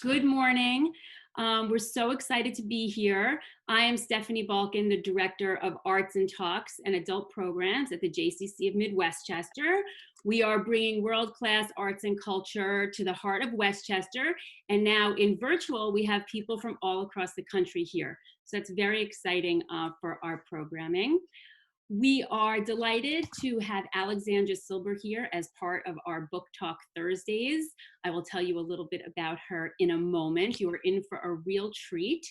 Good morning. We're so excited to be here. I am Stephanie Balkin, the Director of Arts and Talks and Adult Programs at the JCC of Mid-Westchester. We are bringing world-class arts and culture to the heart of Westchester. And now in virtual, we have people from all across the country here. So it's very exciting for our programming. We are delighted to have Alexandra Silber here as part of our Book Talk Thursdays. I will tell you a little bit about her in a moment. You are in for a real treat.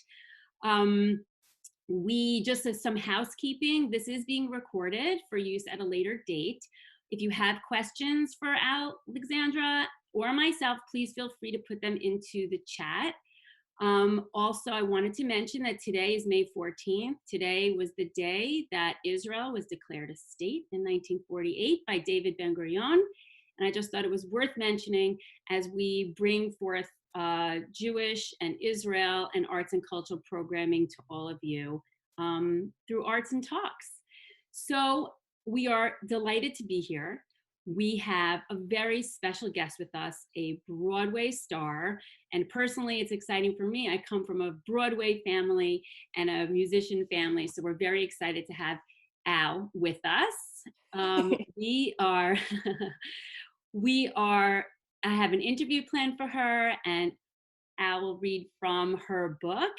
We just as some housekeeping, this is being recorded for use at a later date. If you have questions for Alexandra or myself, please feel free to put them into the chat. Also, I wanted to mention that today is May 14th. Today was the day that Israel was declared a state in 1948 by David Ben-Gurion. And I just thought it was worth mentioning as we bring forth Jewish and Israel and arts and cultural programming to all of you through Arts and Talks. So we are delighted to be here. We have a very special guest with us, a Broadway star. And personally, it's exciting for me. I come from a Broadway family and a musician family. So we're very excited to have Al with us. I have an interview planned for her, and Al will read from her book.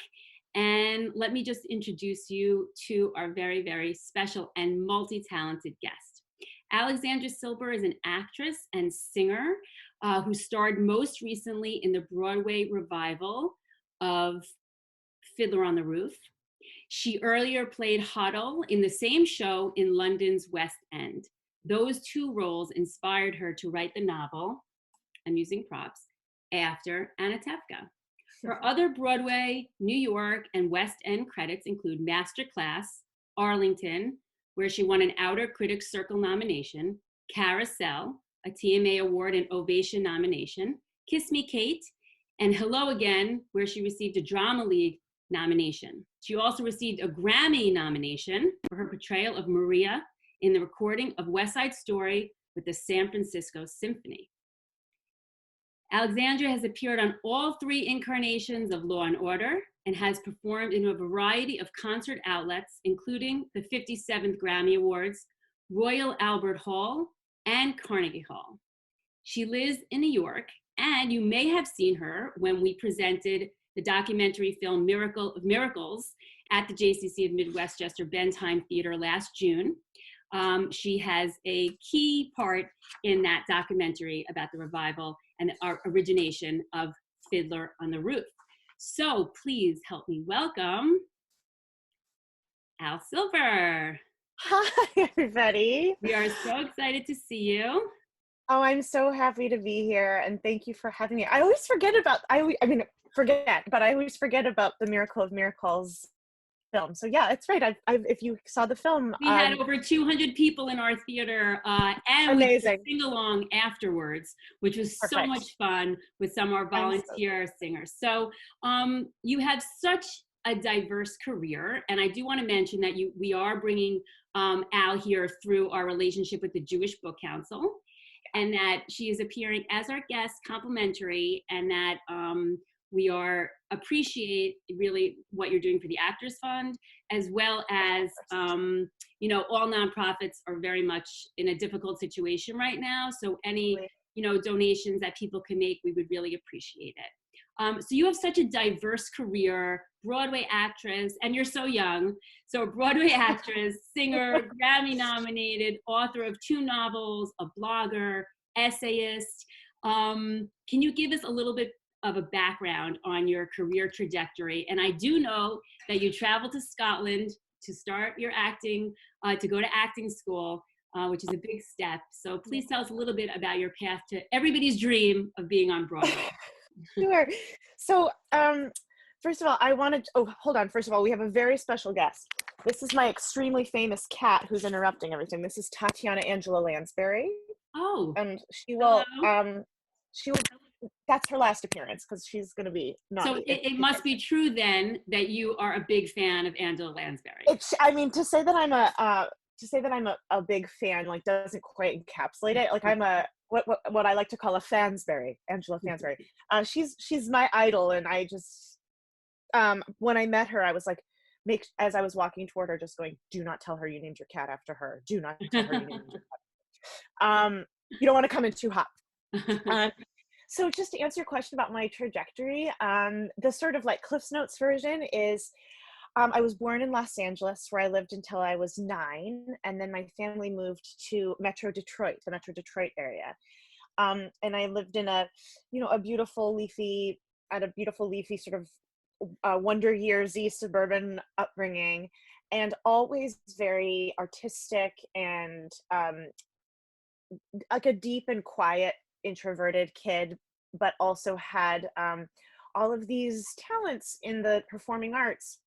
And let me just introduce you to our very, very special and multi-talented guest. Alexandra Silber is an actress and singer who starred most recently in the Broadway revival of Fiddler on the Roof. She earlier played Tzeitel in the same show in London's West End. Those two roles inspired her to write the novel, I'm using props, after Anatevka. Her other Broadway, New York, and West End credits include Masterclass, Arlington, where she won an Outer Critics Circle nomination, Carousel, a TMA Award and Ovation nomination, Kiss Me Kate, and Hello Again, where she received a Drama League nomination. She also received a Grammy nomination for her portrayal of Maria in the recording of West Side Story with the San Francisco Symphony. Alexandra has appeared on all three incarnations of Law and Order and has performed in a variety of concert outlets, including the 57th Grammy Awards, Royal Albert Hall, and Carnegie Hall. She lives in New York, and you may have seen her when we presented the documentary film Miracle of Miracles at the JCC of Mid-Westchester Bentheim Theater last June. She has a key part in that documentary about the revival and our origination of Fiddler on the Roof. So please help me welcome Al Silber. Hi, everybody. We are so excited to see you. Oh, I'm so happy to be here, and thank you for having me. I always forget about, but I always forget about the Miracle of Miracles film. So yeah, it's right. If you saw the film, we had over 200 people in our theater, and amazing. We did sing along afterwards, which was Perfect. So much fun with some of our volunteer singers. So you have such a diverse career, and I do want to mention that we are bringing Al here through our relationship with the Jewish Book Council, and that she is appearing as our guest complimentary, and that we appreciate really what you're doing for the Actors Fund, as well as, all nonprofits are very much in a difficult situation right now. So any, donations that people can make, we would really appreciate it. So you have such a diverse career, Broadway actress, and you're so young. So a Broadway actress, singer, Grammy nominated, author of 2 novels, a blogger, essayist. Can you give us a little bit of a background on your career trajectory? And I do know that you traveled to Scotland to start your acting, to go to acting school, which is a big step. So please tell us a little bit about your path to everybody's dream of being on Broadway. Sure. So first of all, first of all, we have a very special guest. This is my extremely famous cat who's interrupting everything. This is Tatiana Angela Lansbury. Oh. And she will that's her last appearance because she's going to be So it must be true then that you are a big fan of Angela Lansbury. To say that I'm a big fan, like, doesn't quite encapsulate it. Like, I'm a what I like to call a Fansberry, Angela Fansberry. She's my idol, and I just when I met her, I was like, as I was walking toward her, just going, do not tell her you named your cat after her. Do not tell her you named your cat. You don't want to come in too hot. So just to answer your question about my trajectory, the sort of like Cliff's Notes version is, I was born in Los Angeles, where I lived until I was 9, and then my family moved to Metro Detroit, the Metro Detroit area. And I lived in a beautiful leafy sort of Wonder Yearsy suburban upbringing, and always very artistic and like a deep and quiet introverted kid, but also had all of these talents in the performing arts.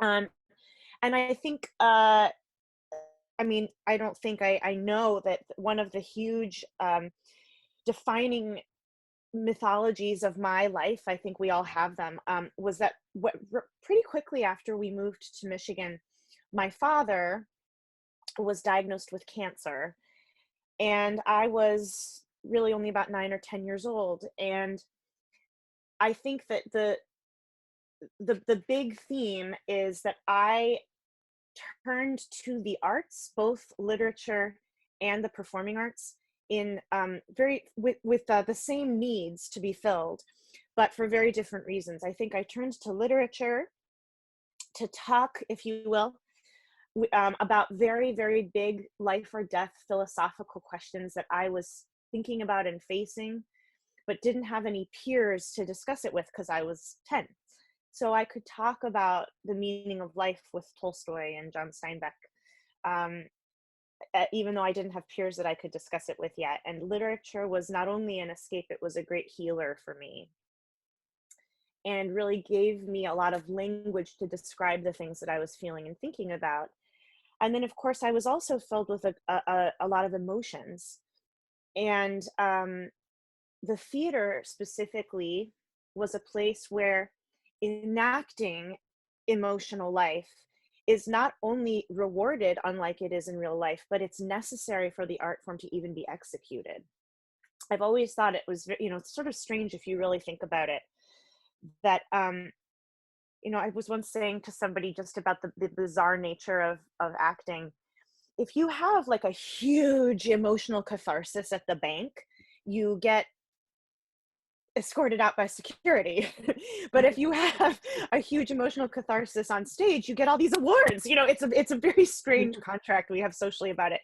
And I think, I know that one of the huge defining mythologies of my life, I think we all have them, was that pretty quickly after we moved to Michigan, my father was diagnosed with cancer, and I was really only about 9 or 10 years old. And I think that the big theme is that I turned to the arts, both literature and the performing arts, in with the same needs to be filled, but for very different reasons. I think I turned to literature to talk, if you will, about very, very big life or death philosophical questions that I was thinking about and facing, but didn't have any peers to discuss it with because I was 10. So I could talk about the meaning of life with Tolstoy and John Steinbeck, even though I didn't have peers that I could discuss it with yet. And literature was not only an escape, it was a great healer for me, and really gave me a lot of language to describe the things that I was feeling and thinking about. And then, of course, I was also filled with a lot of emotions. And the theater specifically was a place where enacting emotional life is not only rewarded, unlike it is in real life, but it's necessary for the art form to even be executed. I've always thought it was, sort of strange if you really think about it, that I was once saying to somebody just about the bizarre nature of acting. If you have like a huge emotional catharsis at the bank, you get escorted out by security. But if you have a huge emotional catharsis on stage, you get all these awards. It's a very strange contract we have socially about it.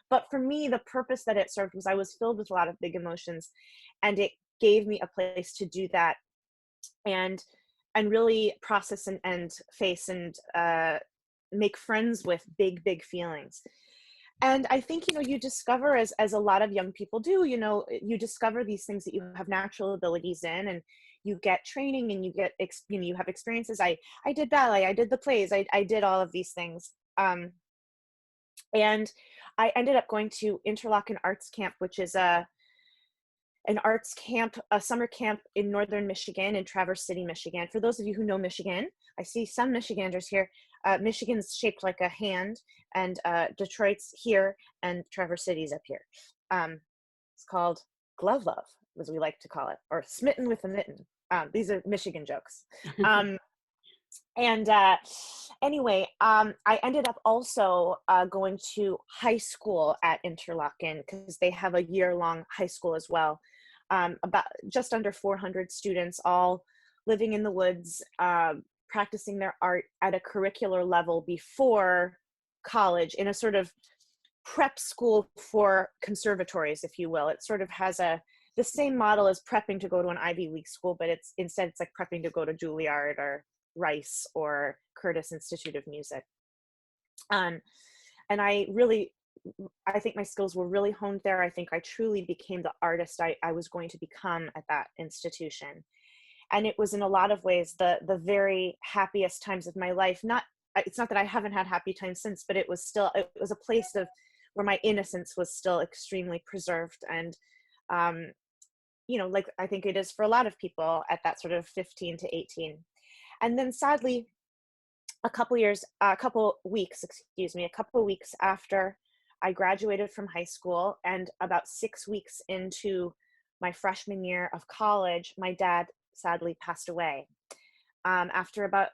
But for me, the purpose that it served was I was filled with a lot of big emotions, and it gave me a place to do that and really process and face and make friends with big feelings. And I think, you discover, as a lot of young people do, you discover these things that you have natural abilities in, and you get training, and you get, you have experiences. I did ballet, I did the plays, I did all of these things. And I ended up going to Interlochen Arts Camp, which is an arts camp, a summer camp in northern Michigan, in Traverse City, Michigan. For those of you who know Michigan, I see some Michiganders here. Michigan's shaped like a hand, and Detroit's here, and Traverse City's up here. It's called Glove Love, as we like to call it, or Smitten with a Mitten. These are Michigan jokes. Anyway, I ended up also going to high school at Interlochen, because they have a year-long high school as well. About just under 400 students, all living in the woods, practicing their art at a curricular level before college, in a sort of prep school for conservatories, if you will. It sort of has the same model as prepping to go to an Ivy League school, but instead it's like prepping to go to Juilliard or Rice or Curtis Institute of Music. And I think my skills were really honed there. I think I truly became the artist I was going to become at that institution. And it was in a lot of ways the very happiest times of my life. It's not that I haven't had happy times since, but it was a place where my innocence was still extremely preserved. And, like I think it is for a lot of people at that sort of 15 to 18. And then sadly, a couple weeks after I graduated from high school, and about 6 weeks into my freshman year of college, my dad sadly passed away after about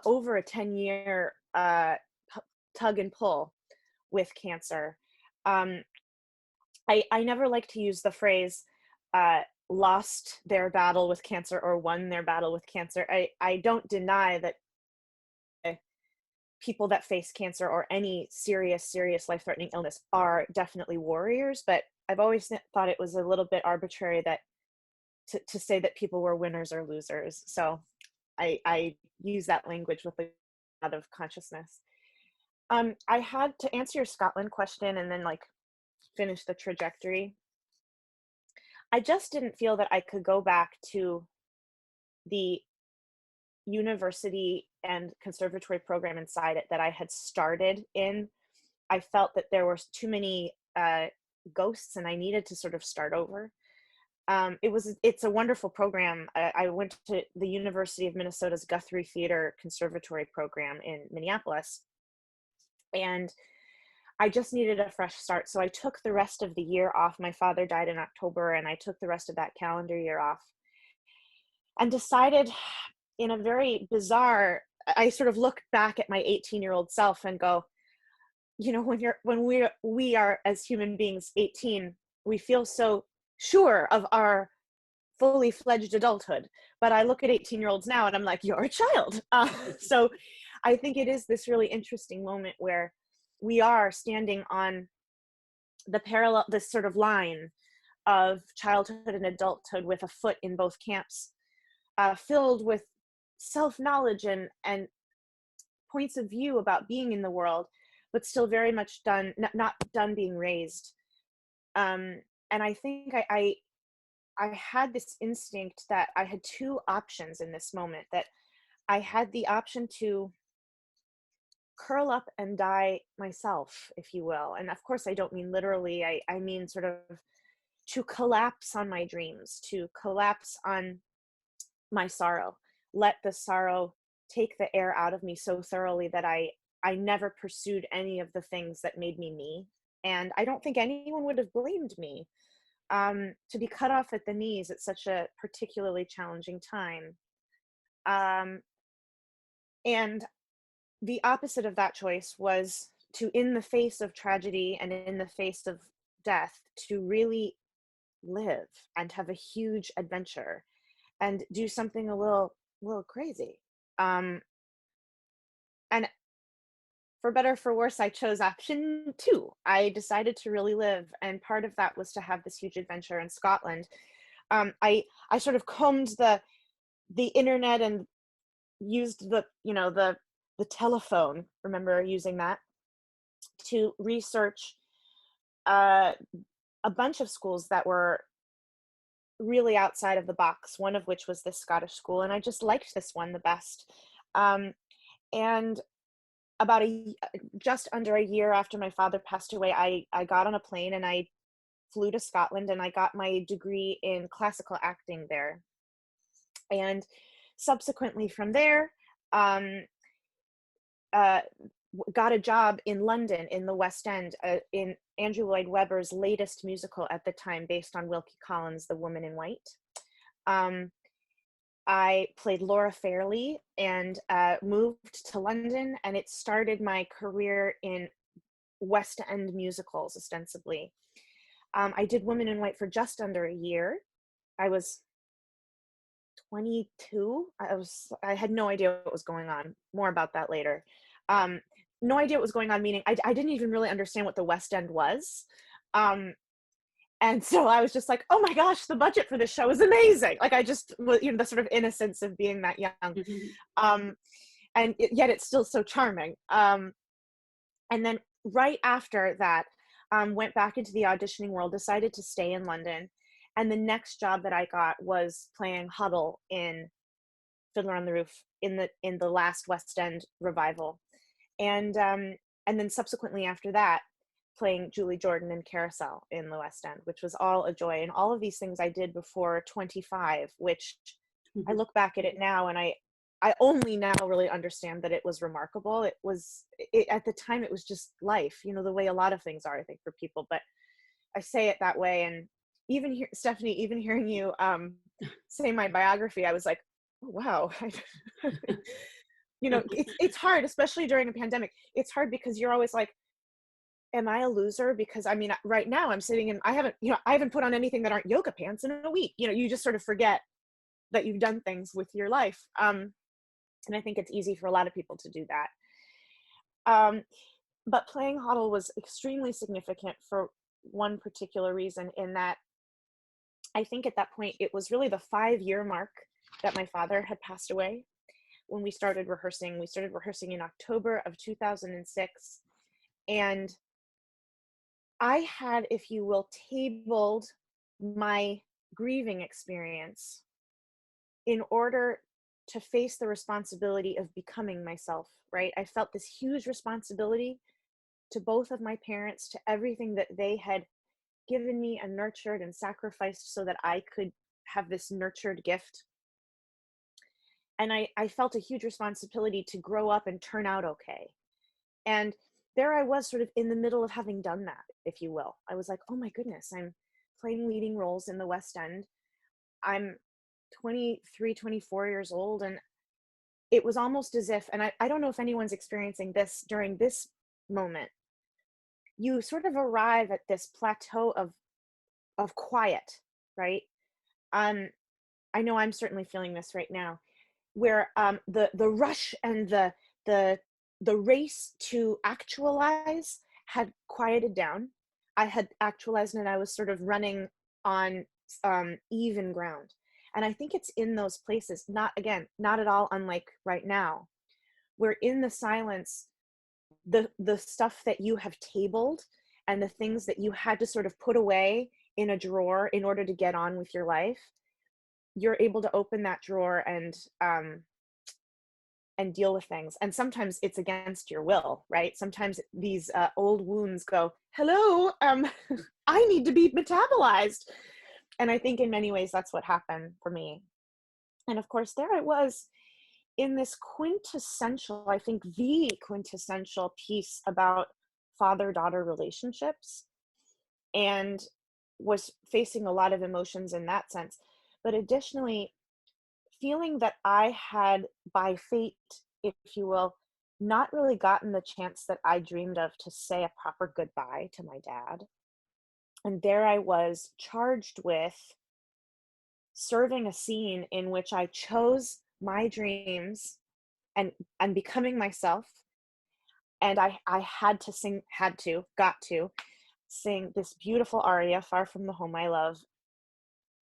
over a 10-year tug and pull with cancer. I never like to use the phrase lost their battle with cancer or won their battle with cancer. I don't deny that people that face cancer or any serious life-threatening illness are definitely warriors, but I've always thought it was a little bit arbitrary that to say that people were winners or losers. So I use that language with a lot of consciousness. I had to answer your Scotland question and then like finish the trajectory. I just didn't feel that I could go back to the university and conservatory program inside it that I had started in. I felt that there were too many ghosts and I needed to sort of start over. It's a wonderful program. I went to the University of Minnesota's Guthrie Theater Conservatory program in Minneapolis, and I just needed a fresh start. So I took the rest of the year off. My father died in October, and I took the rest of that calendar year off and decided in a very bizarre, I sort of looked back at my 18-year-old self and go, you know, when we are as human beings 18, we feel so sure of our fully fledged adulthood. But I look at 18-year-olds now and I'm like, you're a child. So I think it is this really interesting moment where we are standing on the parallel, this sort of line of childhood and adulthood with a foot in both camps, filled with self-knowledge and points of view about being in the world, but still very much not done being raised. And I think I had this instinct that I had two options in this moment, that I had the option to curl up and die myself, if you will. And of course, I don't mean literally, I mean sort of to collapse on my dreams, to collapse on my sorrow, let the sorrow take the air out of me so thoroughly that I never pursued any of the things that made me me. And I don't think anyone would have blamed me. To be cut off at the knees at such a particularly challenging time. And the opposite of that choice was to, in the face of tragedy and in the face of death, to really live and have a huge adventure and do something a little crazy. And for better or for worse, I chose option 2. I decided to really live, and part of that was to have this huge adventure in Scotland. I sort of combed the internet and used the telephone, remember using that, to research a bunch of schools that were really outside of the box, one of which was this Scottish school, and I just liked this one the best. And about just under a year after my father passed away, I got on a plane and I flew to Scotland, and I got my degree in classical acting there. And subsequently from there, got a job in London in the West End, in Andrew Lloyd Webber's latest musical at the time, based on Wilkie Collins' The Woman in White. I played Laura Fairley and moved to London, and it started my career in West End musicals, ostensibly. I did Woman in White for just under a year. I was 22. I had no idea what was going on. More about that later. No idea what was going on, meaning I didn't even really understand what the West End was. And so I was just like, oh my gosh, the budget for this show is amazing. Like, I just, the sort of innocence of being that young. Mm-hmm. And yet it's still so charming. And then right after that, went back into the auditioning world, decided to stay in London. And the next job that I got was playing Huddle in Fiddler on the Roof in the last West End revival. And then subsequently after that, playing Julie Jordan in Carousel in the West End, which was all a joy. And all of these things I did before 25, which I look back at it now and I only now really understand that it was remarkable. At the time, it was just life, you know, the way a lot of things are, I think, for people. But I say it that way. And even here, Stephanie, even hearing you say my biography, I was like, oh, wow. You know, it's hard, especially during a pandemic. It's hard because you're always like, am I a loser? Because I mean, right now I'm sitting and I haven't put on anything that aren't yoga pants in a week. You know, you just sort of forget that you've done things with your life. And I think it's easy for a lot of people to do that. But playing Hodel was extremely significant for one particular reason, in that I think at that point, it was really the 5-year mark that my father had passed away when we started rehearsing. We started rehearsing in October of 2006. And I had, if you will, tabled my grieving experience in order to face the responsibility of becoming myself, right? I felt this huge responsibility to both of my parents, to everything that they had given me and nurtured and sacrificed so that I could have this nurtured gift. And I felt a huge responsibility to grow up and turn out okay. And there I was, sort of in the middle of having done that, if you will. I was like, oh my goodness, I'm playing leading roles in the West End. I'm 23, 24 years old. And it was almost as if, and I don't know if anyone's experiencing this during this moment, you sort of arrive at this plateau of quiet, right? I know I'm certainly feeling this right now, where the rush and the race to actualize had quieted down. I had actualized and I was sort of running on even ground. And I think it's in those places, not at all unlike right now, where in the silence, the stuff that you have tabled and the things that you had to sort of put away in a drawer in order to get on with your life, you're able to open that drawer and deal with things. And sometimes it's against your will, right? Sometimes these old wounds go, hello, I need to be metabolized. And I think in many ways that's what happened for me. And of course, there I was in this quintessential, I think the quintessential piece about father-daughter relationships, and was facing a lot of emotions in that sense. But additionally, feeling that I had, by fate, if you will, not really gotten the chance that I dreamed of to say a proper goodbye to my dad. And there I was, charged with serving a scene in which I chose my dreams and becoming myself. And I got to sing this beautiful aria, Far From the Home I Love,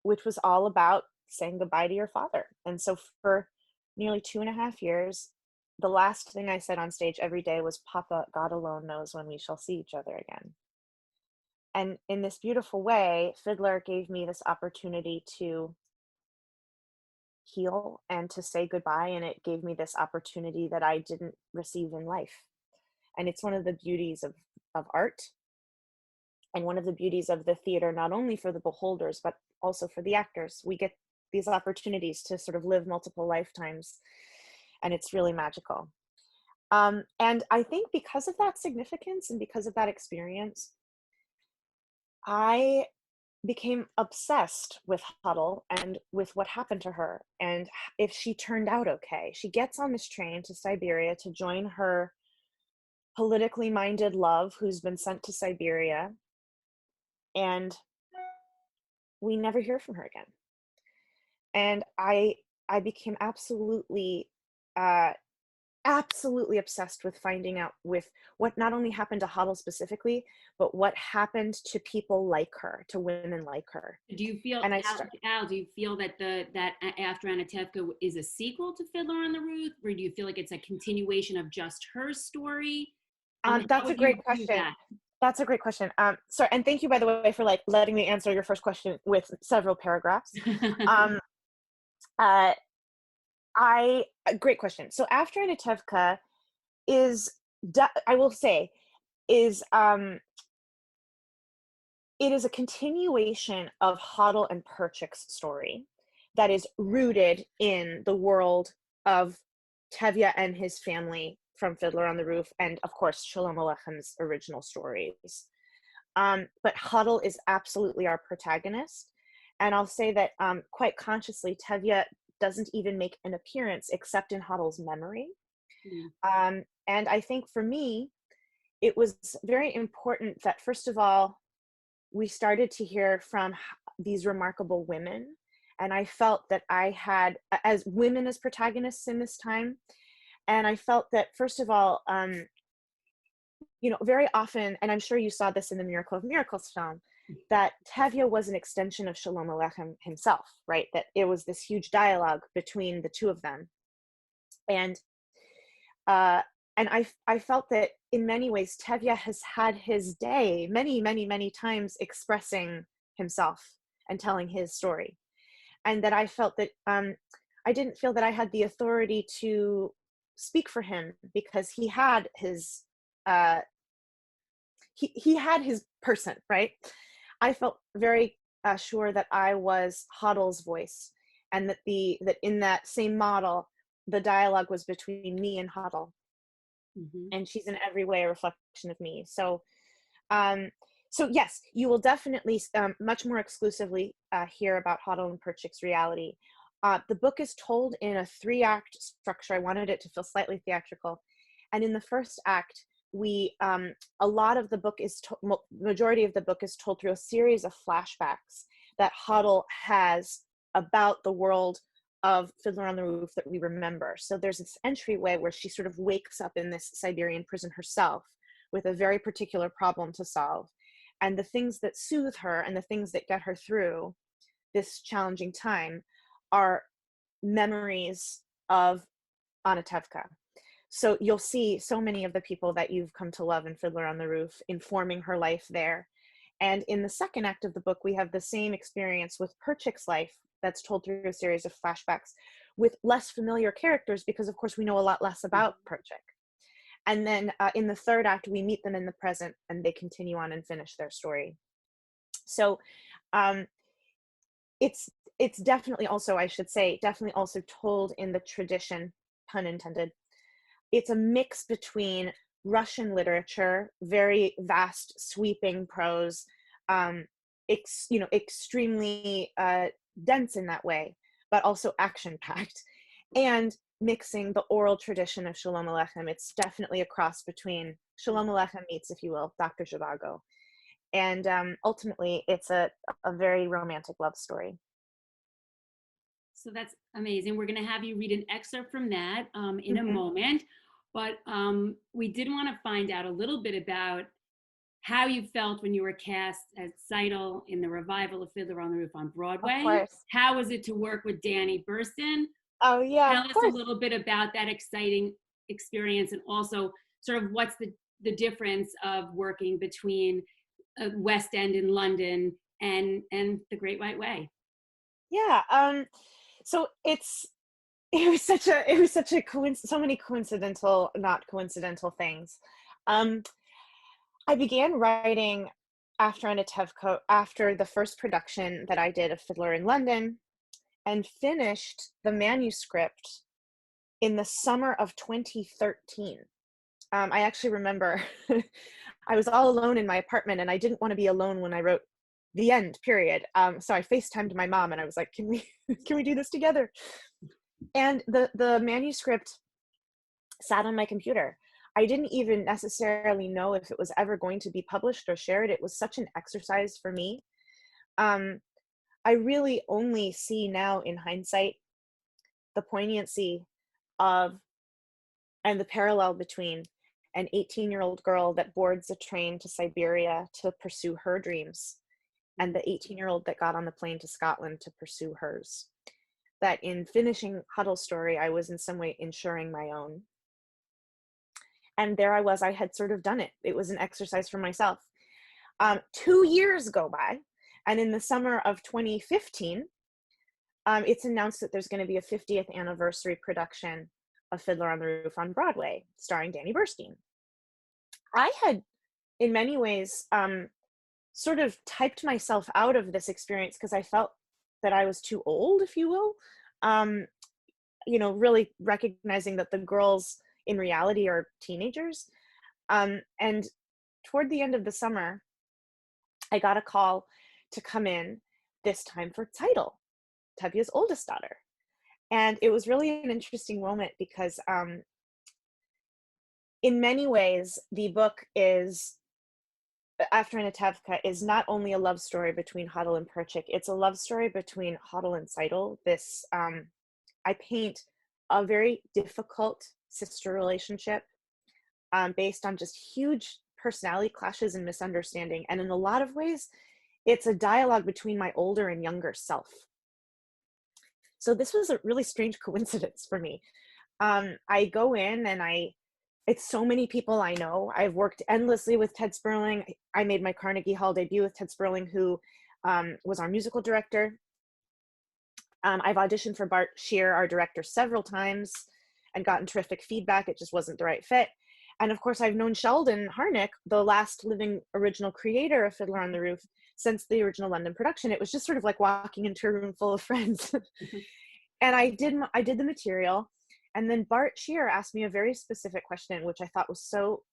which was all about saying goodbye to your father. And so for nearly 2.5 years, the last thing I said on stage every day was, Papa, God alone knows when we shall see each other again. And in this beautiful way, Fiddler gave me this opportunity to heal and to say goodbye. And it gave me this opportunity that I didn't receive in life. And it's one of the beauties of art, and one of the beauties of the theater, not only for the beholders, but also for the actors. We get these opportunities to sort of live multiple lifetimes, and it's really magical. And I think because of that significance and because of that experience, I became obsessed with Huddle and with what happened to her, and if she turned out okay. She gets on this train to Siberia to join her politically minded love, who's been sent to Siberia, and we never hear from her again. And I became absolutely obsessed with finding out with what not only happened to Huddle specifically, but what happened to people like her, to women like her. Do you feel, Al, do you feel that that After Anatevka is a sequel to Fiddler on the Roof, or do you feel like it's a continuation of just her story? That's a great question. That's a great question. Sorry, and thank you, by the way, for like letting me answer your first question with several paragraphs. Great question. So After Anatevka is, I will say, is it is a continuation of Hodel and Perchik's story that is rooted in the world of Tevye and his family from Fiddler on the Roof, and of course Shalom Aleichem's original stories. But Huddle is absolutely our protagonist. And I'll say that quite consciously, Tevye doesn't even make an appearance except in Huddle's memory. And I think for me, it was very important that, first of all, we started to hear from these remarkable women. And I felt that I had, as women as protagonists in this time, and I felt that, first of all, very often, and I'm sure you saw this in the Miracle of Miracles film, that Tevye was an extension of Shalom Aleichem himself, right? That it was this huge dialogue between the two of them. And I felt that in many ways, Tevye has had his day many, many, many times expressing himself and telling his story. And that I felt that I didn't feel that I had the authority to speak for him because he had his he had his person, right? I felt very sure that I was Huddle's voice, and that that in that same model, the dialogue was between me and Huddle, and she's in every way a reflection of me. So, so yes, you will definitely much more exclusively hear about Huddle and Perchik's reality. The book is told in a 3-act structure. I wanted it to feel slightly theatrical, and in the first act, a lot of the book is majority of the book is told through a series of flashbacks that Huddle has about the world of Fiddler on the Roof that we remember. So there's this entryway where she sort of wakes up in this Siberian prison herself with a very particular problem to solve, and the things that soothe her and the things that get her through this challenging time are memories of Anatevka. So you'll see so many of the people that you've come to love in Fiddler on the Roof informing her life there. And in the second act of the book, we have the same experience with Perchik's life that's told through a series of flashbacks with less familiar characters, because of course we know a lot less about Perchik. And then in the third act, we meet them in the present and they continue on and finish their story. So it's definitely also, I should say, definitely also told in the tradition, pun intended. It's a mix between Russian literature, very vast, sweeping prose, extremely dense in that way, but also action-packed, and mixing the oral tradition of Shalom Aleichem. It's definitely a cross between Shalom Aleichem meets, if you will, Dr. Zhivago. And ultimately, it's a very romantic love story. So that's amazing. We're going to have you read an excerpt from that in a moment. But we did want to find out a little bit about how you felt when you were cast as Tzeitel in the revival of Fiddler on the Roof on Broadway. Of course. How was it to work with Danny Burston? Oh, yeah. Tell us a little bit about that exciting experience, and also sort of what's the difference of working between West End in London and the Great White Way. Yeah. So it was such a coincidence, so many coincidental, not coincidental things. I began writing after Anatevka, after the first production that I did of Fiddler in London, and finished the manuscript in the summer of 2013. I actually remember I was all alone in my apartment, and I didn't want to be alone when I wrote the end, period. So I FaceTimed my mom and I was like, can we do this together? And the manuscript sat on my computer. I didn't even necessarily know if it was ever going to be published or shared. It was such an exercise for me. I really only see now in hindsight the poignancy of and the parallel between an 18-year-old girl that boards a train to Siberia to pursue her dreams and the 18-year-old that got on the plane to Scotland to pursue hers. That in finishing Huddle's story, I was in some way ensuring my own. And there I was, I had sort of done it. It was an exercise for myself. 2 years go by, and in the summer of 2015, it's announced that there's going to be a 50th anniversary production of Fiddler on the Roof on Broadway, starring Danny Burstein. I had, in many ways, sort of typed myself out of this experience because I felt that I was too old, if you will. really recognizing that the girls in reality are teenagers. And toward the end of the summer, I got a call to come in, this time for Tzeitel, Tevye's oldest daughter. And it was really an interesting moment because in many ways, the book is, after Anatevka, is not only a love story between Hodel and Perchik, it's a love story between Hodel and Tzeitel. I paint a very difficult sister relationship based on just huge personality clashes and misunderstanding. And in a lot of ways, it's a dialogue between my older and younger self. So this was a really strange coincidence for me. I go in and it's so many people I know. I've worked endlessly with Ted Sperling. I made my Carnegie Hall debut with Ted Sperling, who was our musical director. I've auditioned for Bart Shear, our director, several times and gotten terrific feedback. It just wasn't the right fit. And of course, I've known Sheldon Harnick, the last living original creator of Fiddler on the Roof, since the original London production. It was just sort of like walking into a room full of friends. And I did the material. And then Bart Shear asked me a very specific question, which I thought was so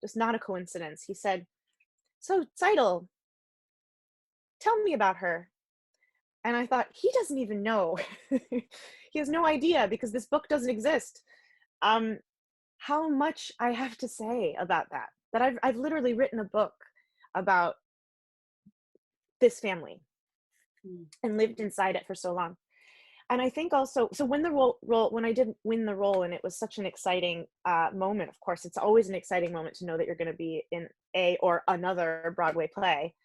just not a coincidence. He said, "So Tzeitel, tell me about her." And I thought, he doesn't even know. He has no idea because this book doesn't exist. How much I have to say about that I've literally written a book about this family and lived inside it for so long. And I think also, so when when I did win the role, and it was such an exciting moment, of course, it's always an exciting moment to know that you're going to be in a or another Broadway play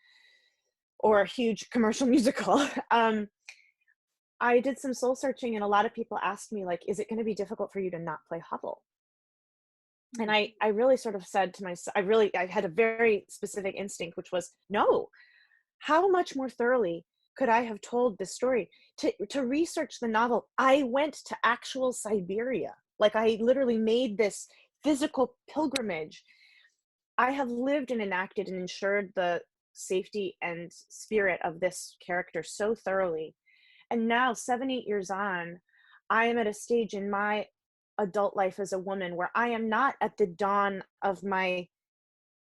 or a huge commercial musical. I did some soul searching, and a lot of people asked me, like, is it going to be difficult for you to not play Hodel? And I really sort of said to myself, I had a very specific instinct, which was, no. How much more thoroughly could I have told this story? To research the novel, I went to actual Siberia. Like, I literally made this physical pilgrimage. I have lived and enacted and ensured the safety and spirit of this character so thoroughly. And now, 7-8 years on, I am at a stage in my adult life as a woman where I am not at the dawn of my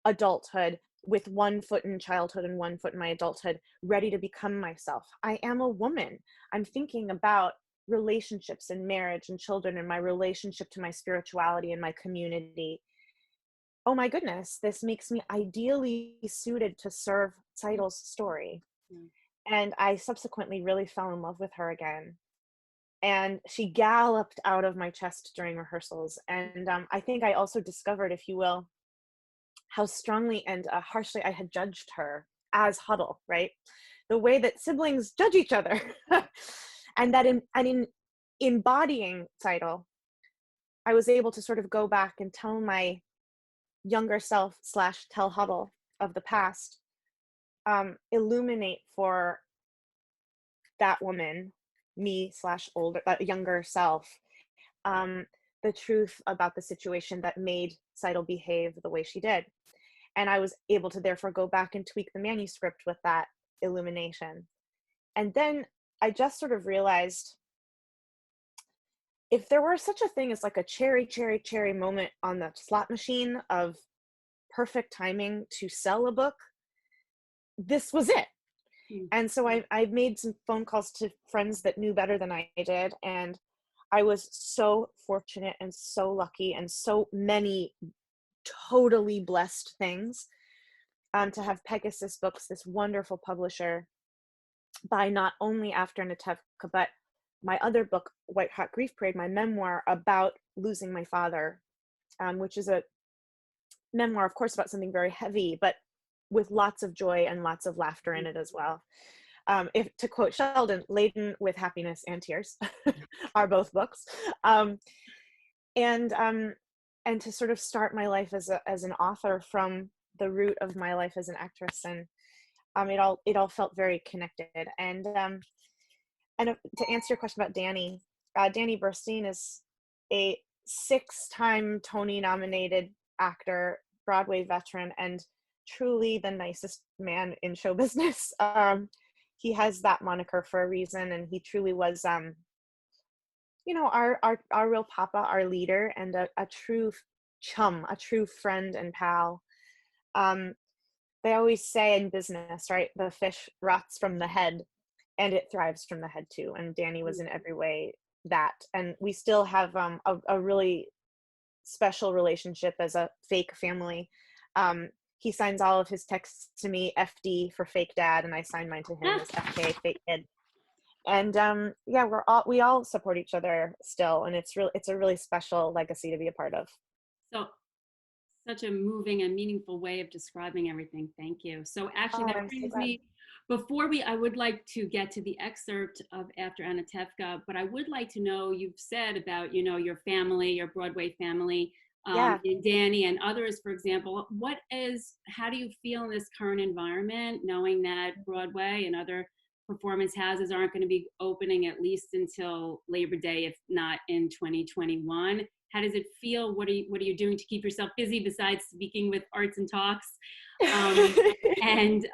adulthood with one foot in childhood and one foot in my adulthood, ready to become myself. I am a woman. I'm thinking about relationships and marriage and children and my relationship to my spirituality and my community. Oh my goodness, this makes me ideally suited to serve Tzeitel's story. And I subsequently really fell in love with her again. And she galloped out of my chest during rehearsals. And I think I also discovered, if you will, how strongly and harshly I had judged her as Hodel, right? The way that siblings judge each other. And that in embodying Tzeitel, I was able to sort of go back and tell my younger self / tell Hodel of the past, illuminate for that woman, me / older, younger self, the truth about the situation that made Tzeitel behave the way she did. And I was able to therefore go back and tweak the manuscript with that illumination. And then I just sort of realized, if there were such a thing as like a cherry moment on the slot machine of perfect timing to sell a book, this was it. And so I made some phone calls to friends that knew better than I did. And I was so fortunate and so lucky and so many totally blessed things to have Pegasus Books, this wonderful publisher, buy not only After Anatevka, but my other book, White Hot Grief Parade, my memoir about losing my father, which is a memoir, of course, about something very heavy, but with lots of joy and lots of laughter in it as well. If to quote Sheldon, laden with happiness and tears are both books. And to sort of start my life as an author from the root of my life as an actress, and it all felt very connected. And to answer your question about Danny, Danny Burstein is a 6-time Tony nominated actor, Broadway veteran, and truly the nicest man in show business. He has that moniker for a reason, and he truly was you know, our real papa, our leader, and a true chum, a true friend and pal. Um, they always say in business, right? The fish rots from the head, and it thrives from the head too. And Danny was in every way that. And we still have a really special relationship as a fake family. He signs all of his texts to me FD for fake dad, and I sign mine to him as FK fake kid. And yeah, we all support each other still, and it's a really special legacy to be a part of. So such a moving and meaningful way of describing everything. Thank you. So actually Oh, that I'm so brings glad. me, I would like to get to the excerpt of After Anatevka, but I would like to know, you've said about, your family, your Broadway family, Yeah. and Danny and others, for example, how do you feel in this current environment, knowing that Broadway and other performance houses aren't going to be opening at least until Labor Day, if not in 2021? How does it feel? What are you doing to keep yourself busy besides speaking with Arts&Talks, and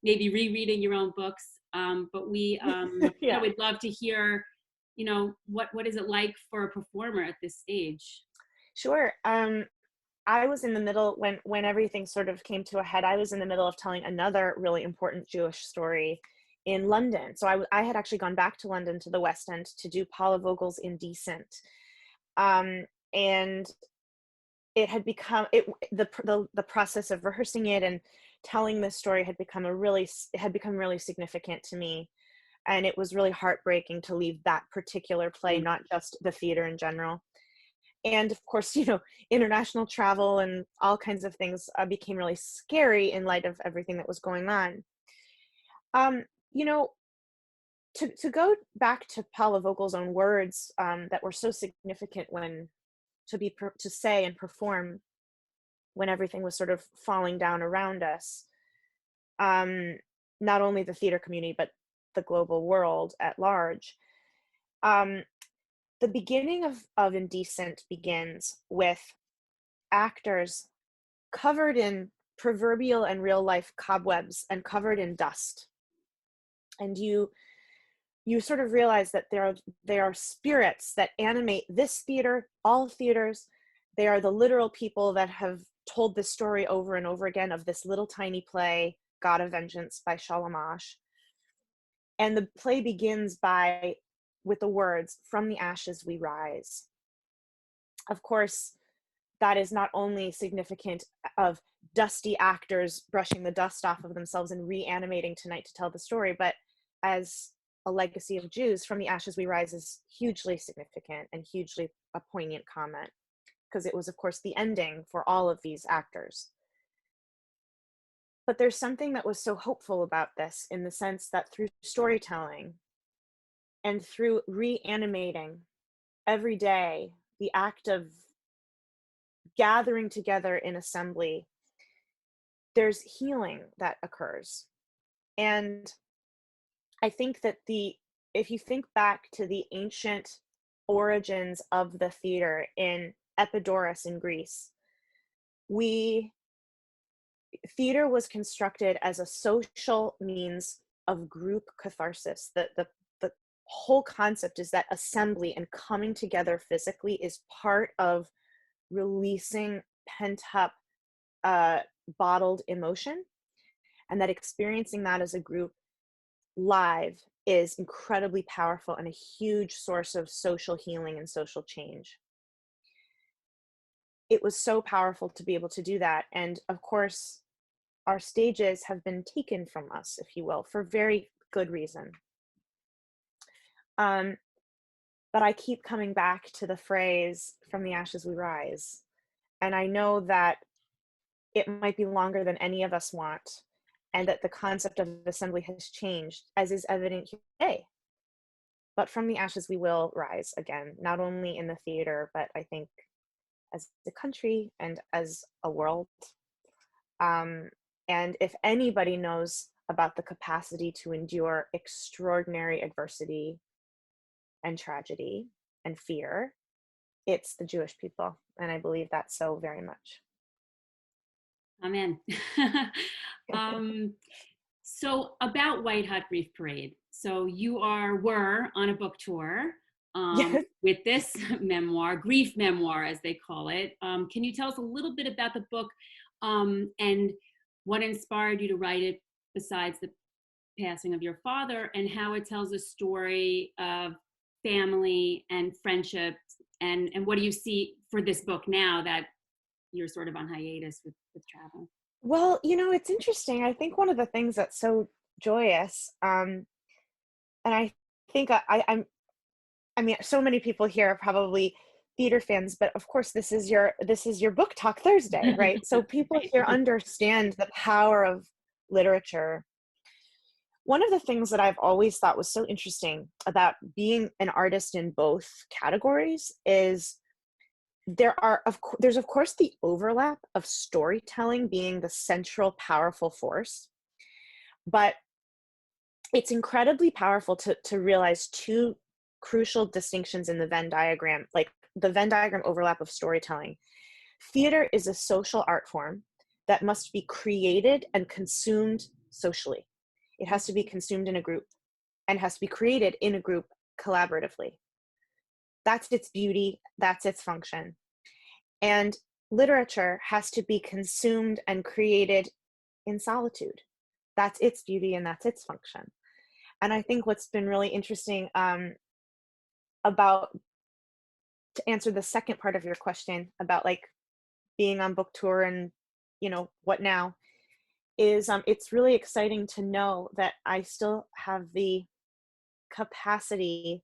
maybe rereading your own books? But Yeah. we'd love to hear, what is it like for a performer at this stage? Sure. I was in the middle when everything sort of came to a head. I was in the middle of telling another really important Jewish story in London. So I had actually gone back to London, to the West End, to do Paula Vogel's Indecent. And it had become the process of rehearsing it and telling this story had become really significant to me, and it was really heartbreaking to leave that particular play, not just the theater in general. And of course, international travel and all kinds of things became really scary in light of everything that was going on. um you know to go back to Paula Vogel's own words, that were so significant when to say and perform when everything was sort of falling down around us, um, not only the theater community, but the global world at large. Um, the beginning of Indecent begins with actors covered in proverbial and real life cobwebs and covered in dust. And you sort of realize that there are spirits that animate this theater, all theaters. They are the literal people that have told this story over and over again of this little tiny play, God of Vengeance by Shalamash. And the play begins with the words, "From the ashes we rise." Of course, that is not only significant of dusty actors brushing the dust off of themselves and reanimating tonight to tell the story, but as a legacy of Jews, "From the ashes we rise" is hugely significant and hugely a poignant comment, because it was, of course, the ending for all of these actors. But there's something that was so hopeful about this, in the sense that through storytelling and through reanimating every day, the act of gathering together in assembly, there's healing that occurs. And I think that if you think back to the ancient origins of the theater in Epidaurus in Greece, theater was constructed as a social means of group catharsis. The whole concept is that assembly and coming together physically is part of releasing pent up, bottled emotion, and that experiencing that as a group live is incredibly powerful and a huge source of social healing and social change. It was so powerful to be able to do that. And of course, our stages have been taken from us, if you will, for very good reason. But I keep coming back to the phrase, "From the ashes we rise." And I know that it might be longer than any of us want, and that the concept of assembly has changed, as is evident here today. But from the ashes we will rise again, not only in the theater, but I think as a country and as a world. And if anybody knows about the capacity to endure extraordinary adversity and tragedy and fear, it's the Jewish people. And I believe that so very much. Amen. So about White Hot Brief Parade. So you were on a book tour. Yes. with this memoir, grief memoir, as they call it. Can you tell us a little bit about the book and what inspired you to write it besides the passing of your father, and how it tells a story of family and friendship, and what do you see for this book now that you're sort of on hiatus with travel? Well, it's interesting. I think one of the things that's so joyous, and I think I mean, so many people here are probably theater fans, but of course, this is your book talk Thursday, right? So people here understand the power of literature. One of the things that I've always thought was so interesting about being an artist in both categories is there's of course the overlap of storytelling being the central powerful force, but it's incredibly powerful to realize two crucial distinctions in the Venn diagram, like the Venn diagram overlap of storytelling. Theater is a social art form that must be created and consumed socially. It has to be consumed in a group and has to be created in a group collaboratively. That's its beauty, that's its function. And literature has to be consumed and created in solitude. That's its beauty and that's its function. And I think what's been really interesting about, to answer the second part of your question about like being on book tour and what now, is it's really exciting to know that I still have the capacity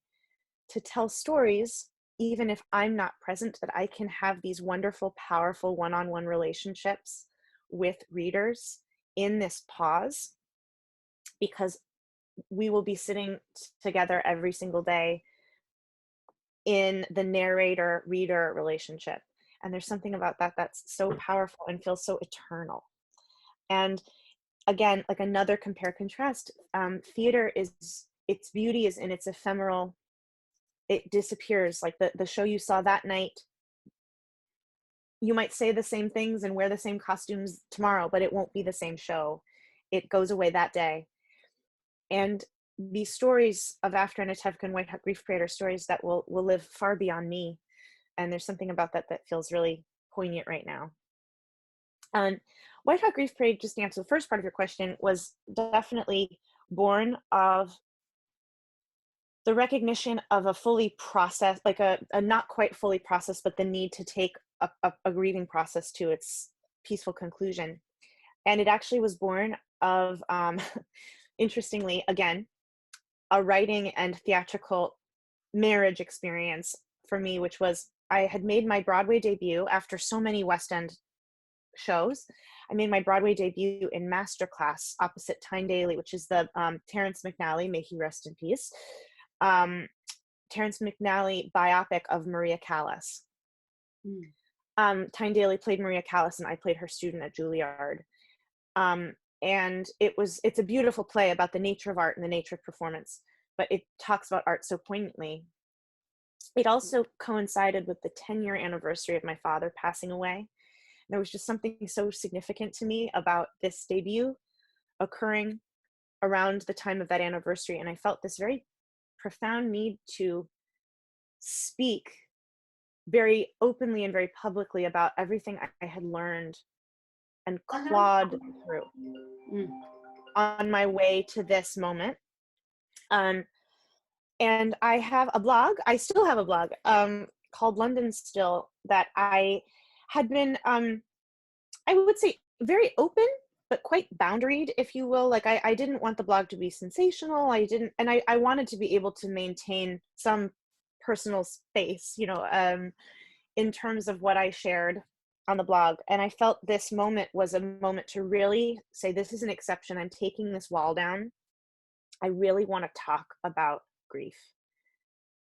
to tell stories even if I'm not present, that I can have these wonderful, powerful one-on-one relationships with readers in this pause, because we will be sitting together every single day in the narrator-reader relationship. And there's something about that that's so powerful and feels so eternal. And again, like another compare contrast, theater its beauty is in its ephemeral, it disappears. Like the show you saw that night, you might say the same things and wear the same costumes tomorrow, but it won't be the same show. It goes away that day. And these stories of After Anatevka and White Hot Grief Parade are stories that will live far beyond me. And there's something about that that feels really poignant right now. And White Hot Grief Parade, just to answer the first part of your question, was definitely born of the recognition of a fully processed, like a not quite fully processed, but the need to take a grieving process to its peaceful conclusion. And it actually was born of, interestingly, again, a writing and theatrical marriage experience for me, which was I had made my Broadway debut after so many West End shows. I made my Broadway debut in Masterclass opposite Tyne Daly, which is the Terrence McNally, may he rest in peace, Terrence McNally biopic of Maria Callas. Tyne Daly played Maria Callas and I played her student at Juilliard. And it's a beautiful play about the nature of art and the nature of performance, but it talks about art so poignantly. It also coincided with the 10-year anniversary of my father passing away. And there was just something so significant to me about this debut occurring around the time of that anniversary. And I felt this very profound need to speak very openly and very publicly about everything I had learned and clawed through on my way to this moment. And I have a blog, I still have a blog called London Still, that I had been, I would say, very open, but quite boundaried, if you will. Like I didn't want the blog to be sensational. I wanted to be able to maintain some personal space, in terms of what I shared on the blog. And I felt this moment was a moment to really say, this is an exception. I'm taking this wall down. I really want to talk about grief,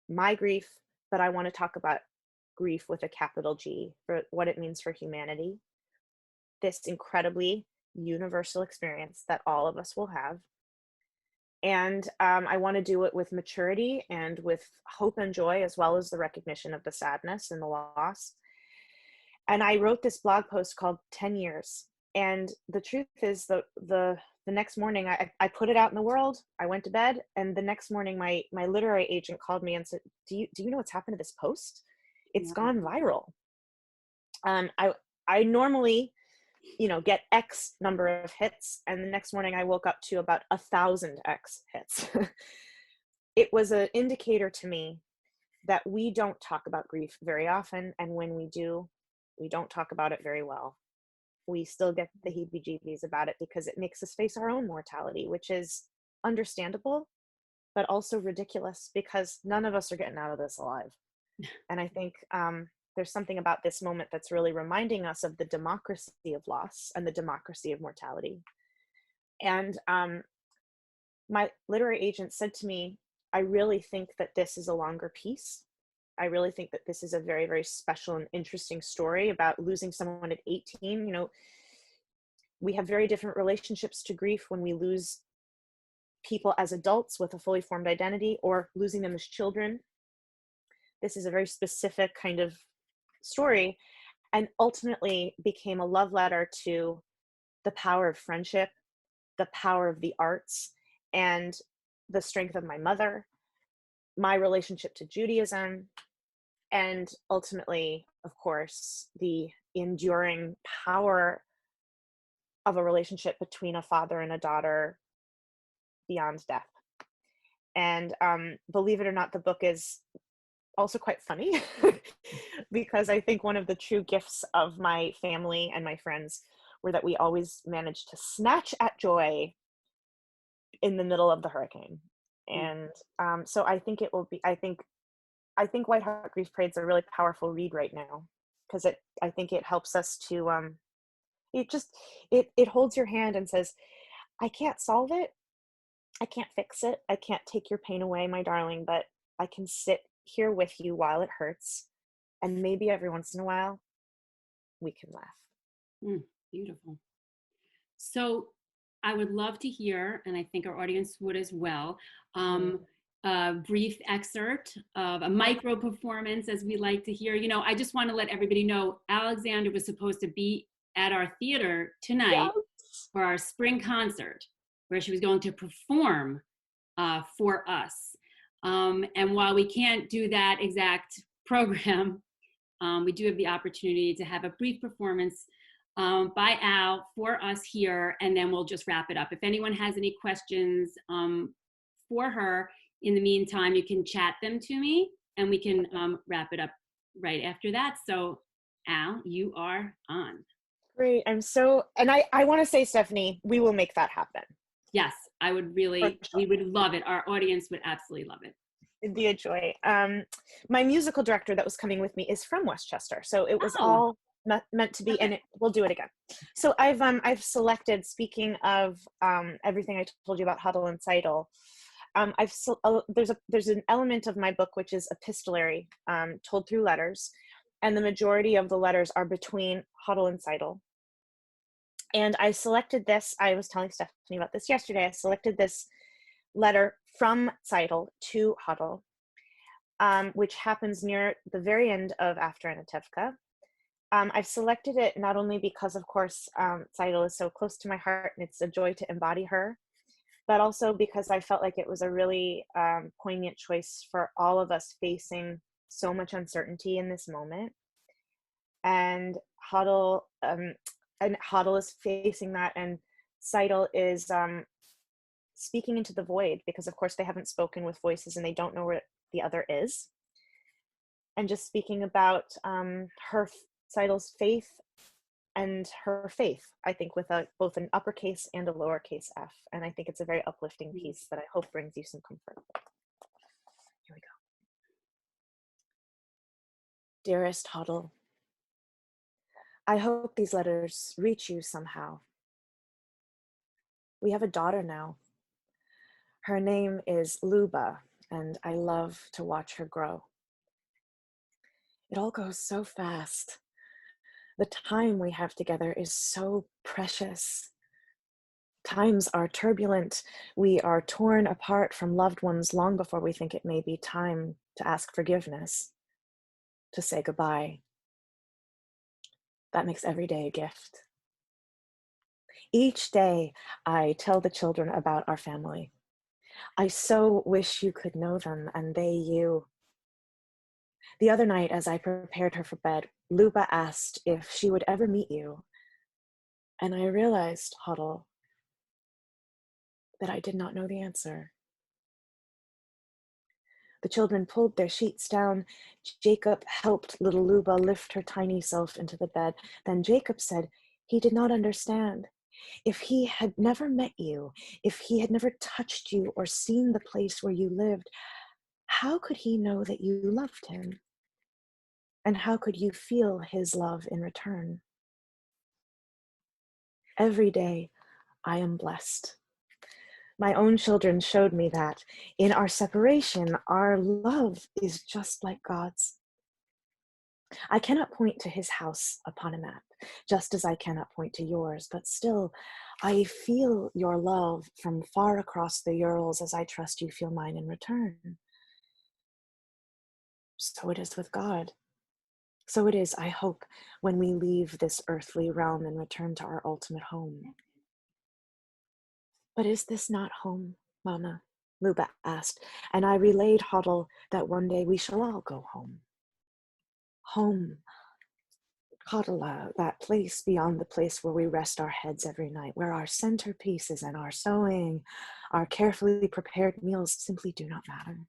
my grief, but I want to talk about grief with a capital G, for what it means for humanity. This incredibly universal experience that all of us will have. And I want to do it with maturity and with hope and joy, as well as the recognition of the sadness and the loss. And I wrote this blog post called 10 Years. And the truth is the the next morning I put it out in the world. I went to bed, and the next morning my literary agent called me and said, do you know what's happened to this post? It's gone viral. I normally, get X number of hits, and the next morning I woke up to about 1,000 X hits. It was an indicator to me that we don't talk about grief very often, and when we do, we don't talk about it very well. We still get the heebie-jeebies about it because it makes us face our own mortality, which is understandable, but also ridiculous because none of us are getting out of this alive. And I think there's something about this moment that's really reminding us of the democracy of loss and the democracy of mortality. And my literary agent said to me, I really think that this is a longer piece. I really think that this is a very, very special and interesting story about losing someone at 18. We have very different relationships to grief when we lose people as adults with a fully formed identity or losing them as children. This is a very specific kind of story, and ultimately became a love letter to the power of friendship, the power of the arts, and the strength of my mother, my relationship to Judaism, and ultimately, of course, the enduring power of a relationship between a father and a daughter beyond death. And believe it or not, the book is also quite funny because I think one of the true gifts of my family and my friends were that we always managed to snatch at joy in the middle of the hurricane. And so I think it will be, I think White Heart Grief Parade's a really powerful read right now, because I think it helps us to, it holds your hand and says, I can't solve it. I can't fix it. I can't take your pain away, my darling, but I can sit here with you while it hurts. And maybe every once in a while we can laugh. Beautiful. So I would love to hear, and I think our audience would as well, a brief excerpt of a micro performance, as we like to hear. I just want to let everybody know Alexandra was supposed to be at our theater tonight for our spring concert, where she was going to perform for us. And while we can't do that exact program, we do have the opportunity to have a brief performance by Al for us here, and then we'll just wrap it up. If anyone has any questions for her, in the meantime, you can chat them to me, and we can wrap it up right after that. So Al, you are on. Great. And I want to say, Stephanie, we will make that happen. Yes, I would really, we would love it. Our audience would absolutely love it. It'd be a joy. My musical director that was coming with me is from Westchester, so it was all meant to be, and we'll do it again. So I've selected, speaking of everything I told you about Huddle and Tzeitel, there's an element of my book which is epistolary, told through letters, and the majority of the letters are between Huddle and Tzeitel. And I selected this, I was telling Stephanie about this yesterday, I selected this letter from Tzeitel to Huddle, which happens near the very end of After Anatevka. I've selected it not only because, of course, Tzeitel is so close to my heart and it's a joy to embody her, but also because I felt like it was a really poignant choice for all of us facing so much uncertainty in this moment. And Huddle is facing that, and Tzeitel is speaking into the void, because of course they haven't spoken with voices and they don't know where the other is. And just speaking about Tzeitel's faith and her faith, I think, with both an uppercase and a lowercase f. And I think it's a very uplifting piece that I hope brings you some comfort. Here we go. Dearest Huddle, I hope these letters reach you somehow. We have a daughter now. Her name is Luba, and I love to watch her grow. It all goes so fast. The time we have together is so precious. Times are turbulent. We are torn apart from loved ones long before we think it may be time to ask forgiveness, to say goodbye. That makes every day a gift. Each day, I tell the children about our family. I so wish you could know them and they you. The other night, as I prepared her for bed, Luba asked if she would ever meet you. And I realized, Huddle, that I did not know the answer. The children pulled their sheets down. Jacob helped little Luba lift her tiny self into the bed. Then Jacob said he did not understand. If he had never met you, if he had never touched you or seen the place where you lived, how could he know that you loved him? And how could you feel his love in return? Every day, I am blessed. My own children showed me that in our separation, our love is just like God's. I cannot point to his house upon a map, just as I cannot point to yours, but still, I feel your love from far across the Urals as I trust you feel mine in return. So it is with God. So it is, I hope, when we leave this earthly realm and return to our ultimate home. But is this not home, Mama? Luba asked, and I relayed Huddle that one day we shall all go home. Home, Huddle, that place beyond the place where we rest our heads every night, where our centerpieces and our sewing, our carefully prepared meals simply do not matter,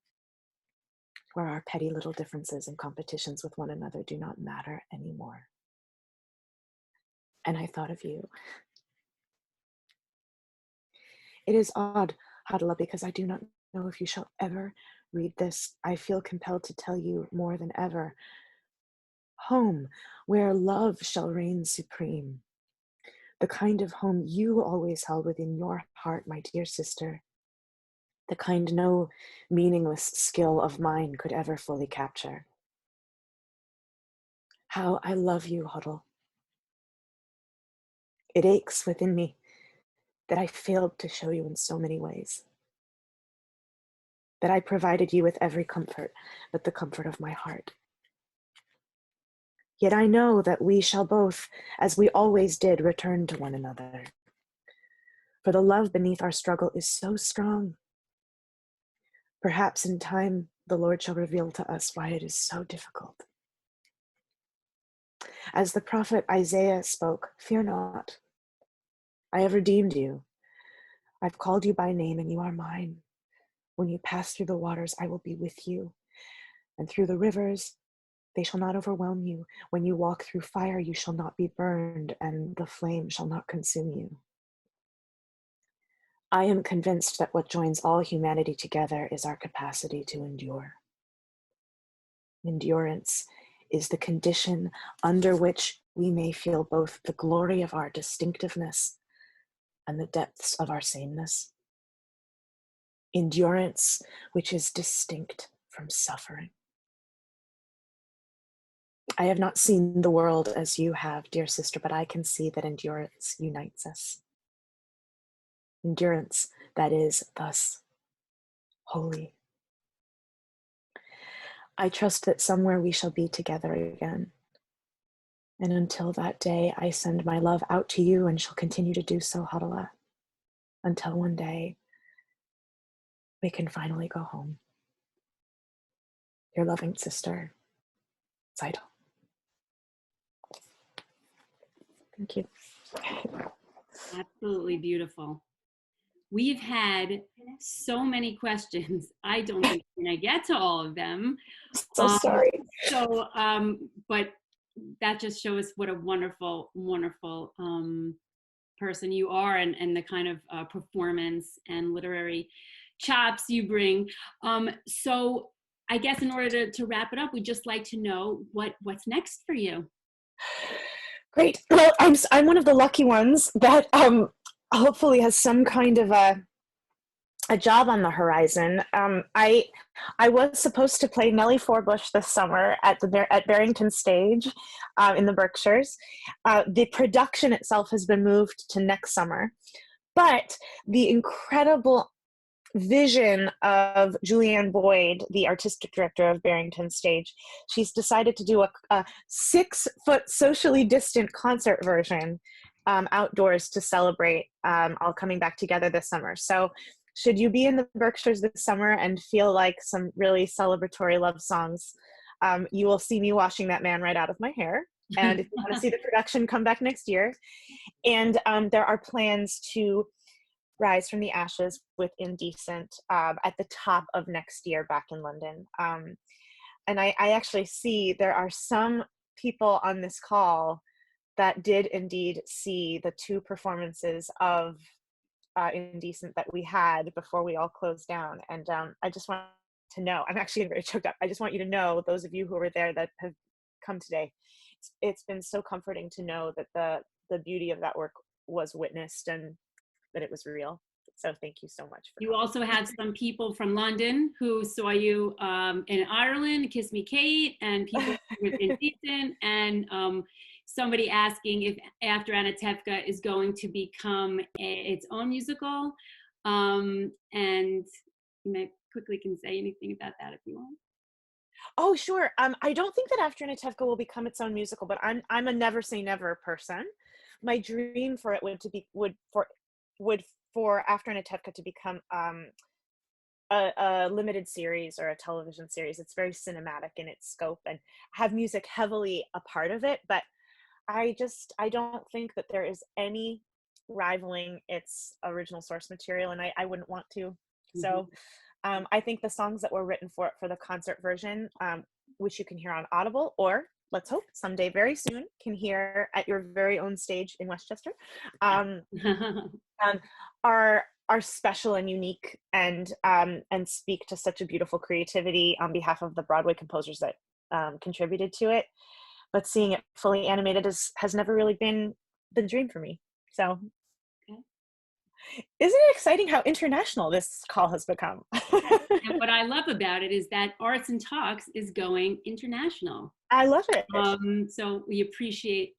where our petty little differences and competitions with one another do not matter anymore. And I thought of you. It is odd, Hadala, because I do not know if you shall ever read this. I feel compelled to tell you more than ever. Home, where love shall reign supreme. The kind of home you always held within your heart, my dear sister. The kind no meaningless skill of mine could ever fully capture. How I love you, Huddle. It aches within me that I failed to show you in so many ways. That I provided you with every comfort but the comfort of my heart. Yet I know that we shall both, as we always did, return to one another. For the love beneath our struggle is so strong. Perhaps in time, the Lord shall reveal to us why it is so difficult. As the prophet Isaiah spoke, fear not. I have redeemed you. I've called you by name and you are mine. When you pass through the waters, I will be with you. And through the rivers, they shall not overwhelm you. When you walk through fire, you shall not be burned, and the flame shall not consume you. I am convinced that what joins all humanity together is our capacity to endure. Endurance is the condition under which we may feel both the glory of our distinctiveness and the depths of our sameness. Endurance, which is distinct from suffering. I have not seen the world as you have, dear sister, but I can see that endurance unites us. Endurance that is thus holy. I trust that somewhere we shall be together again. And until that day, I send my love out to you and shall continue to do so, Hadala, until one day we can finally go home. Your loving sister, Tzeitel. Thank you. Absolutely beautiful. We've had so many questions. I don't think we're going to get to all of them. So sorry. But that just shows what a wonderful, wonderful person you are, and the kind of performance and literary chops you bring. So I guess in order to wrap it up, we'd just like to know what's next for you. Great. Well, I'm one of the lucky ones that hopefully has some kind of a job on the horizon. I was supposed to play Nellie Forbush this summer at Barrington Stage in the Berkshires. The production itself has been moved to next summer, but the incredible vision of Julianne Boyd, the artistic director of Barrington Stage, she's decided to do a 6-foot socially distant concert version outdoors to celebrate all coming back together this summer. So should you be in the Berkshires this summer and feel like some really celebratory love songs, you will see me washing that man right out of my hair. And if you want to see the production, come back next year. And there are plans to rise from the ashes with Indecent at the top of next year back in London. And I actually see there are some people on this call that did indeed see the 2 performances of Indecent that we had before we all closed down. And I just want to know, I'm actually very choked up. I just want you to know, those of you who were there that have come today, it's been so comforting to know that the beauty of that work was witnessed and that it was real. So thank you so much. You also had some people from London who saw you in Ireland, Kiss Me Kate, and people with Indecent, and somebody asking if After Anatevka is going to become its own musical. And you may quickly can say anything about that if you want. Oh, sure. I don't think that After Anatevka will become its own musical, but I'm a never say never person. My dream for it would for After Anatevka to become a limited series or a television series. It's very cinematic in its scope and have music heavily a part of it, but I don't think that there is any rivaling its original source material, and I wouldn't want to. Mm-hmm. So I think the songs that were written for it for the concert version, which you can hear on Audible, or let's hope someday very soon can hear at your very own stage in Westchester, are special and unique and speak to such a beautiful creativity on behalf of the Broadway composers that contributed to it. But seeing it fully animated has never really been the dream for me. So isn't it exciting how international this call has become? And what I love about it is that Arts&Talks is going international. I love it. So we appreciate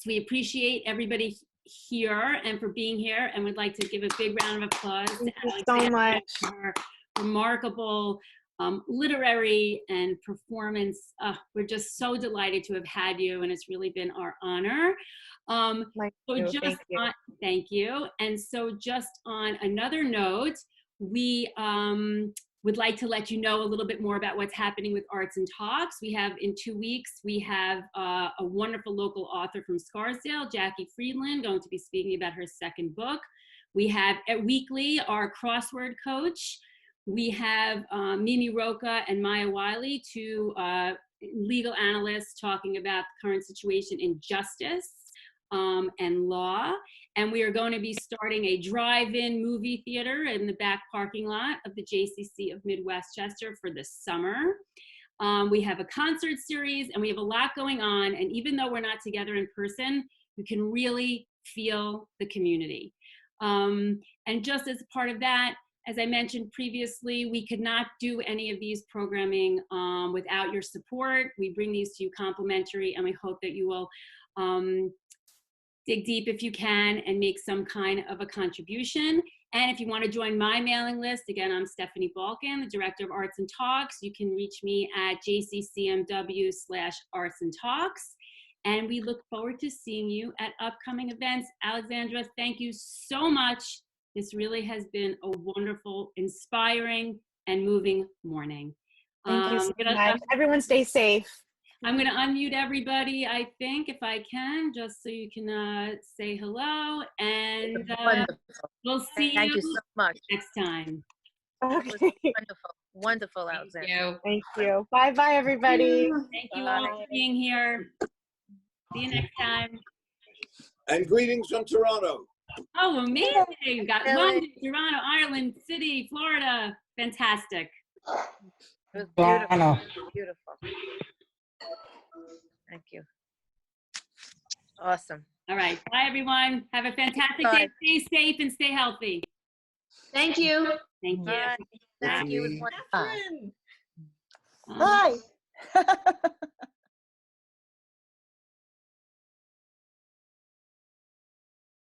we appreciate everybody here and for being here, and we'd like to give a big round of applause Thank to you so much. for her remarkable literary and performance. We're just so delighted to have had you, and it's really been our honor. Thank you. And so just on another note, we would like to let you know a little bit more about what's happening with Arts&Talks. We have, in 2 weeks, we have a wonderful local author from Scarsdale, Jackie Friedland, going to be speaking about her second book. We have at weekly our crossword coach. We have Mimi Roca and Maya Wiley, 2 legal analysts talking about the current situation in justice and law. And we are going to be starting a drive-in movie theater in the back parking lot of the JCC of Mid-Westchester for the summer. We have a concert series, and we have a lot going on. And even though we're not together in person, you can really feel the community. And just as part of that, as I mentioned previously, we could not do any of these programming without your support. We bring these to you complimentary, and we hope that you will dig deep if you can and make some kind of a contribution. And if you want to join my mailing list, again, I'm Stephanie Balkin, the Director of Arts&Talks. You can reach me at jccmw/arts&talks. And we look forward to seeing you at upcoming events. Alexandra, thank you so much. This really has been a wonderful, inspiring, and moving morning. Thank you so much. Everyone stay safe. I'm going to unmute everybody, I think, if I can, just so you can say hello. And we'll see Thank you so much. Next time. Okay. Wonderful. Wonderful, Alexandra. Thank you. Bye-bye, everybody. Thank you all for being here. See you next time. And greetings from Toronto. Oh, amazing. We've got London, Toronto, Ireland, City, Florida. Fantastic. It was beautiful. Beautiful. Thank you. Awesome. All right. Bye, everyone. Have a fantastic day. Stay safe and stay healthy. Thank you. Thank you. Bye. Thank you. Bye.